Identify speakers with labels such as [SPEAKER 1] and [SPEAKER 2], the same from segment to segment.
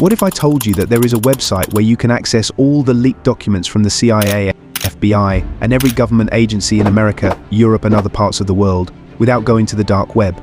[SPEAKER 1] What if I told you that there is a website where you can access all the leaked documents from the CIA, FBI, and every government agency in America, Europe, and other parts of the world without going to the dark web?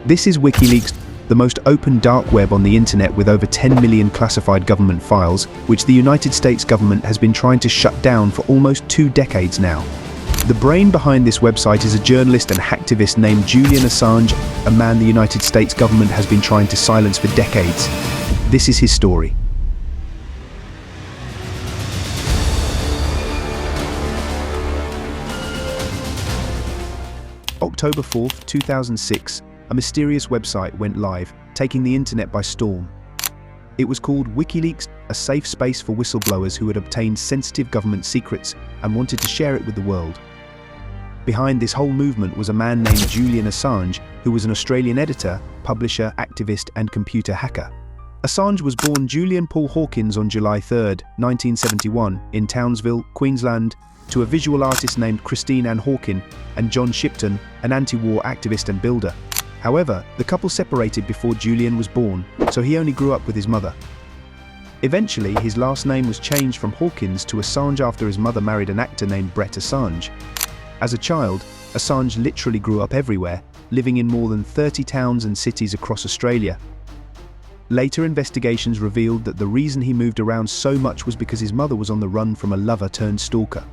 [SPEAKER 1] This is WikiLeaks, the most open dark web on the internet with over 10 million classified government files, which the United States government has been trying to shut down for almost 2 decades now. The brain behind this website is a journalist and hacktivist named Julian Assange, a man the United States government has been trying to silence for decades. This is his story. October 4th, 2006, a mysterious website went live, taking the internet by storm. It was called WikiLeaks, a safe space for whistleblowers who had obtained sensitive government secrets and wanted to share it with the world. Behind this whole movement was a man named Julian Assange, who was an Australian editor, publisher, activist, and computer hacker. Assange was born Julian Paul Hawkins on July 3, 1971, in Townsville, Queensland, to a visual artist named Christine Ann Hawkin and John Shipton, an anti-war activist and builder. However, the couple separated before Julian was born, so he only grew up with his mother. Eventually, his last name was changed from Hawkins to Assange after his mother married an actor named Brett Assange. As a child, Assange literally grew up everywhere, living in more than 30 towns and cities across Australia. Later investigations revealed that the reason he moved around so much was because his mother was on the run from a lover-turned-stalker.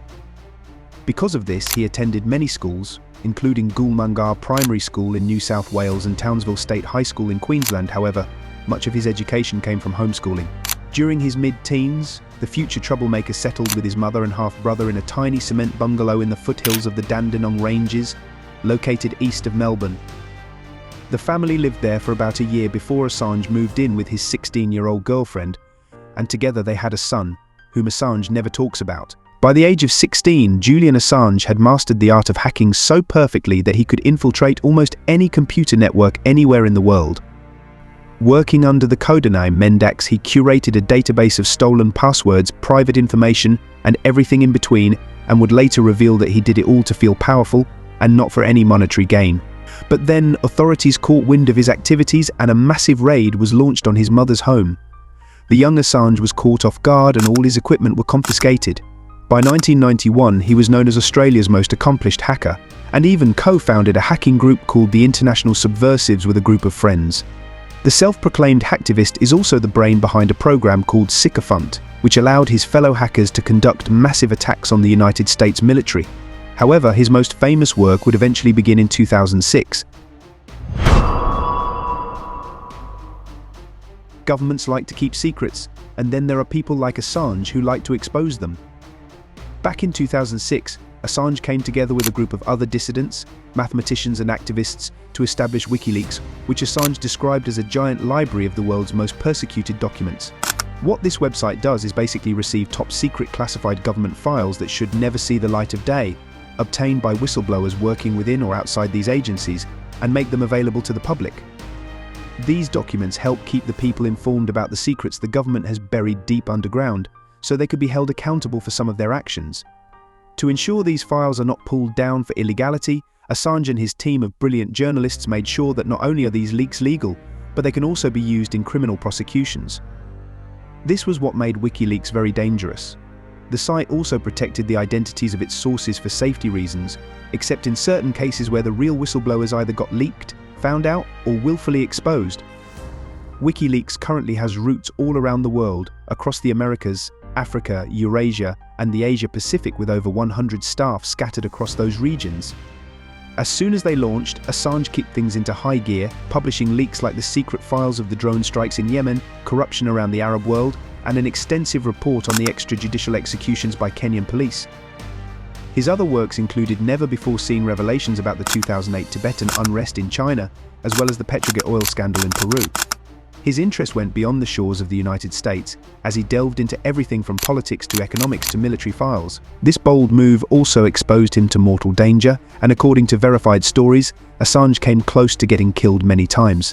[SPEAKER 1] Because of this, he attended many schools, including Gulmungar Primary School in New South Wales and Townsville State High School in Queensland. However, much of his education came from homeschooling. During his mid-teens, the future troublemaker settled with his mother and half-brother in a tiny cement bungalow in the foothills of the Dandenong Ranges, located east of Melbourne. The family lived there for about a year before Assange moved in with his 16-year-old girlfriend, and together they had a son, whom Assange never talks about. By the age of 16, Julian Assange had mastered the art of hacking so perfectly that he could infiltrate almost any computer network anywhere in the world. Working under the codename Mendax, he curated a database of stolen passwords, private information, and everything in between, and would later reveal that he did it all to feel powerful and not for any monetary gain. But then authorities caught wind of his activities and a massive raid was launched on his mother's home. The young Assange was caught off guard and all his equipment were confiscated. By 1991, he was known as Australia's most accomplished hacker, and even co-founded a hacking group called the International Subversives with a group of friends. The self-proclaimed hacktivist is also the brain behind a program called Sycophant, which allowed his fellow hackers to conduct massive attacks on the United States military. However, his most famous work would eventually begin in 2006. Governments like to keep secrets, and then there are people like Assange who like to expose them. Back in 2006, Assange came together with a group of other dissidents, mathematicians and activists to establish WikiLeaks, which Assange described as a giant library of the world's most persecuted documents. What this website does is basically receive top-secret classified government files that should never see the light of day, obtained by whistleblowers working within or outside these agencies, and make them available to the public. These documents help keep the people informed about the secrets the government has buried deep underground, so they could be held accountable for some of their actions. To ensure these files are not pulled down for illegality, Assange and his team of brilliant journalists made sure that not only are these leaks legal, but they can also be used in criminal prosecutions. This was what made WikiLeaks very dangerous. The site also protected the identities of its sources for safety reasons, except in certain cases where the real whistleblowers either got leaked, found out, or willfully exposed. WikiLeaks currently has roots all around the world, across the Americas, Africa, Eurasia, and the Asia-Pacific, with over 100 staff scattered across those regions. As soon as they launched, Assange kicked things into high gear, publishing leaks like the secret files of the drone strikes in Yemen, corruption around the Arab world, and an extensive report on the extrajudicial executions by Kenyan police. His other works included never-before-seen revelations about the 2008 Tibetan unrest in China, as well as the Petrogate oil scandal in Peru. His interest went beyond the shores of the United States, as he delved into everything from politics to economics to military files. This bold move also exposed him to mortal danger, and according to verified stories, Assange came close to getting killed many times.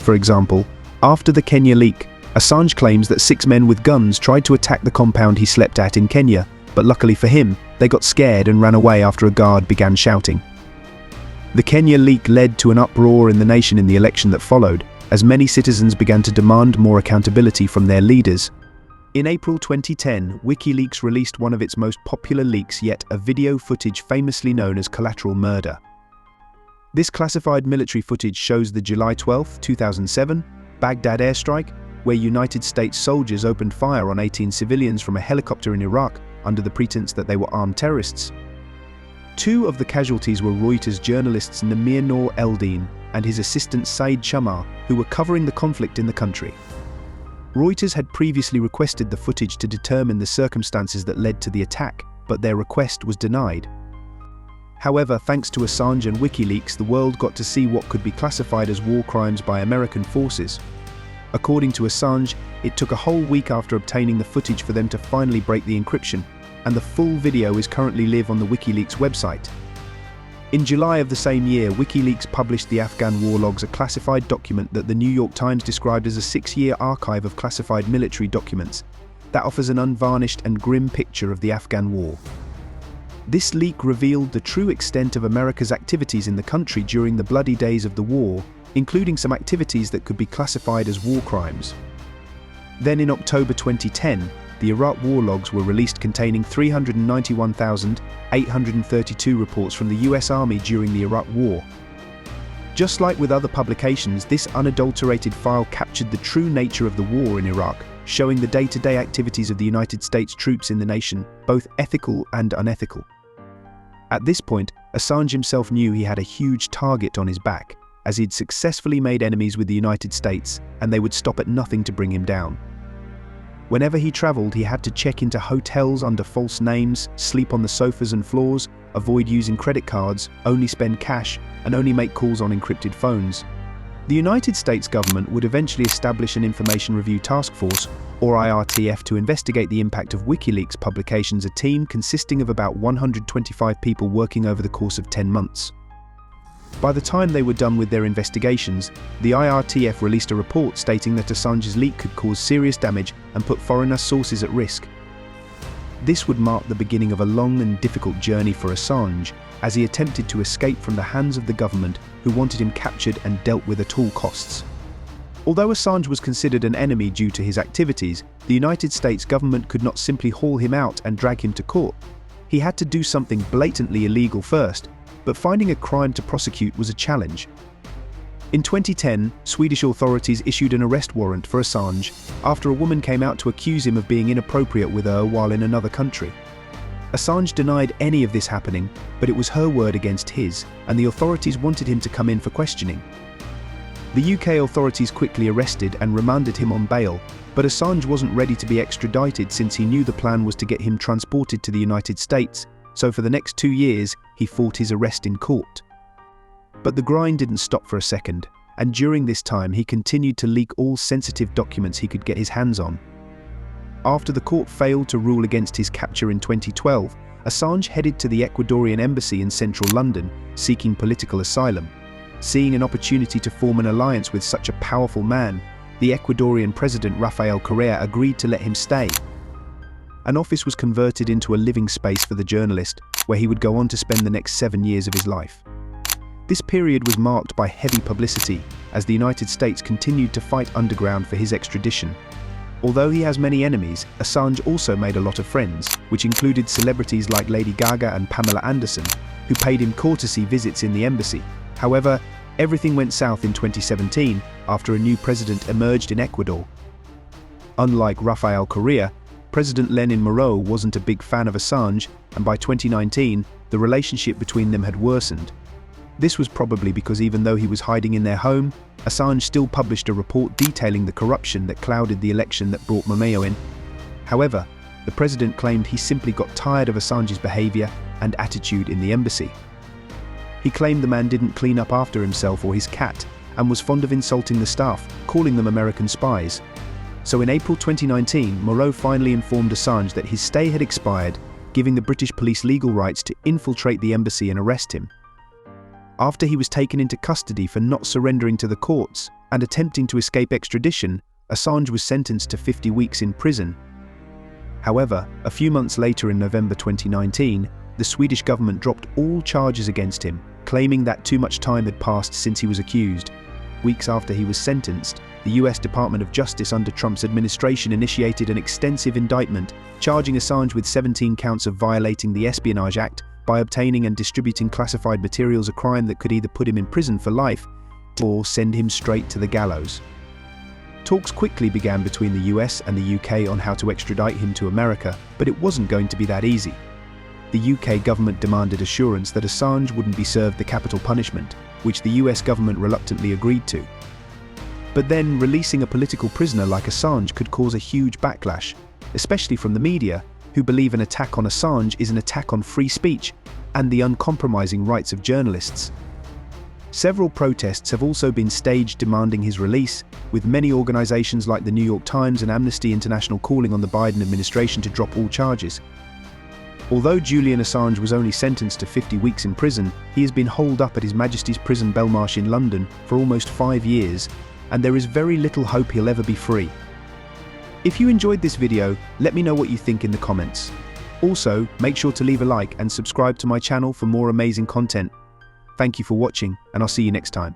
[SPEAKER 1] For example, after the Kenya leak, Assange claims that 6 men with guns tried to attack the compound he slept at in Kenya, but luckily for him, they got scared and ran away after a guard began shouting. The Kenya leak led to an uproar in the nation in the election that followed, as many citizens began to demand more accountability from their leaders. In April 2010, WikiLeaks released one of its most popular leaks yet, a video footage famously known as Collateral Murder. This classified military footage shows the July 12, 2007, Baghdad airstrike, where United States soldiers opened fire on 18 civilians from a helicopter in Iraq under the pretense that they were armed terrorists. Two of the casualties were Reuters journalists Namir Noor Eldin and his assistant Saeed Shamar, who were covering the conflict in the country. Reuters had previously requested the footage to determine the circumstances that led to the attack, but their request was denied. However, thanks to Assange and WikiLeaks, the world got to see what could be classified as war crimes by American forces. According to Assange, it took a whole week after obtaining the footage for them to finally break the encryption, and the full video is currently live on the WikiLeaks website. In July of the same year, WikiLeaks published the Afghan War Logs, a classified document that the New York Times described as a 6-year archive of classified military documents that offers an unvarnished and grim picture of the Afghan war. This leak revealed the true extent of America's activities in the country during the bloody days of the war, including some activities that could be classified as war crimes. Then in October 2010, the Iraq War Logs were released, containing 391,832 reports from the US Army during the Iraq War. Just like with other publications, this unadulterated file captured the true nature of the war in Iraq, showing the day-to-day activities of the United States troops in the nation, both ethical and unethical. At this point, Assange himself knew he had a huge target on his back, as he'd successfully made enemies with the United States, and they would stop at nothing to bring him down. Whenever he traveled, he had to check into hotels under false names, sleep on the sofas and floors, avoid using credit cards, only spend cash, and only make calls on encrypted phones. The United States government would eventually establish an Information Review Task Force, or IRTF, to investigate the impact of WikiLeaks publications, a team consisting of about 125 people working over the course of 10 months. By the time they were done with their investigations, the IRTF released a report stating that Assange's leak could cause serious damage and put foreigner sources at risk. This would mark the beginning of a long and difficult journey for Assange, as he attempted to escape from the hands of the government, who wanted him captured and dealt with at all costs. Although Assange was considered an enemy due to his activities, the United States government could not simply haul him out and drag him to court. He had to do something blatantly illegal first, but finding a crime to prosecute was a challenge. In 2010, Swedish authorities issued an arrest warrant for Assange after a woman came out to accuse him of being inappropriate with her while in another country. Assange denied any of this happening, but it was her word against his, and the authorities wanted him to come in for questioning. The UK authorities quickly arrested and remanded him on bail, but Assange wasn't ready to be extradited since he knew the plan was to get him transported to the United States, so for the next 2 years, he fought his arrest in court. But the grind didn't stop for a second, and during this time he continued to leak all sensitive documents he could get his hands on. After the court failed to rule against his capture in 2012, Assange headed to the Ecuadorian embassy in central London, seeking political asylum. Seeing an opportunity to form an alliance with such a powerful man, the Ecuadorian president Rafael Correa agreed to let him stay. An office was converted into a living space for the journalist, where he would go on to spend the next 7 years of his life. This period was marked by heavy publicity, as the United States continued to fight underground for his extradition. Although he has many enemies, Assange also made a lot of friends, which included celebrities like Lady Gaga and Pamela Anderson, who paid him courtesy visits in the embassy. However, everything went south in 2017 after a new president emerged in Ecuador. Unlike Rafael Correa, President Lenin Moreau wasn't a big fan of Assange, and by 2019, the relationship between them had worsened. This was probably because even though he was hiding in their home, Assange still published a report detailing the corruption that clouded the election that brought Moreau in. However, the president claimed he simply got tired of Assange's behavior and attitude in the embassy. He claimed the man didn't clean up after himself or his cat, and was fond of insulting the staff, calling them American spies. So in April 2019, Moreau finally informed Assange that his stay had expired, giving the British police legal rights to infiltrate the embassy and arrest him. After he was taken into custody for not surrendering to the courts and attempting to escape extradition, Assange was sentenced to 50 weeks in prison. However, a few months later in November 2019, the Swedish government dropped all charges against him, claiming that too much time had passed since he was accused. Weeks after he was sentenced, the US Department of Justice under Trump's administration initiated an extensive indictment, charging Assange with 17 counts of violating the Espionage Act by obtaining and distributing classified materials, a crime that could either put him in prison for life or send him straight to the gallows. Talks quickly began between the US and the UK on how to extradite him to America, but it wasn't going to be that easy. The UK government demanded assurance that Assange wouldn't be served the capital punishment, which the US government reluctantly agreed to. But then, releasing a political prisoner like Assange could cause a huge backlash, especially from the media, who believe an attack on Assange is an attack on free speech and the uncompromising rights of journalists. Several protests have also been staged demanding his release, with many organizations like the New York Times and Amnesty International calling on the Biden administration to drop all charges. Although Julian Assange was only sentenced to 50 weeks in prison, he has been holed up at His Majesty's Prison Belmarsh in London for almost 5 years, and there is very little hope he'll ever be free. If you enjoyed this video, let me know what you think in the comments. Also, make sure to leave a like and subscribe to my channel for more amazing content. Thank you for watching, and I'll see you next time.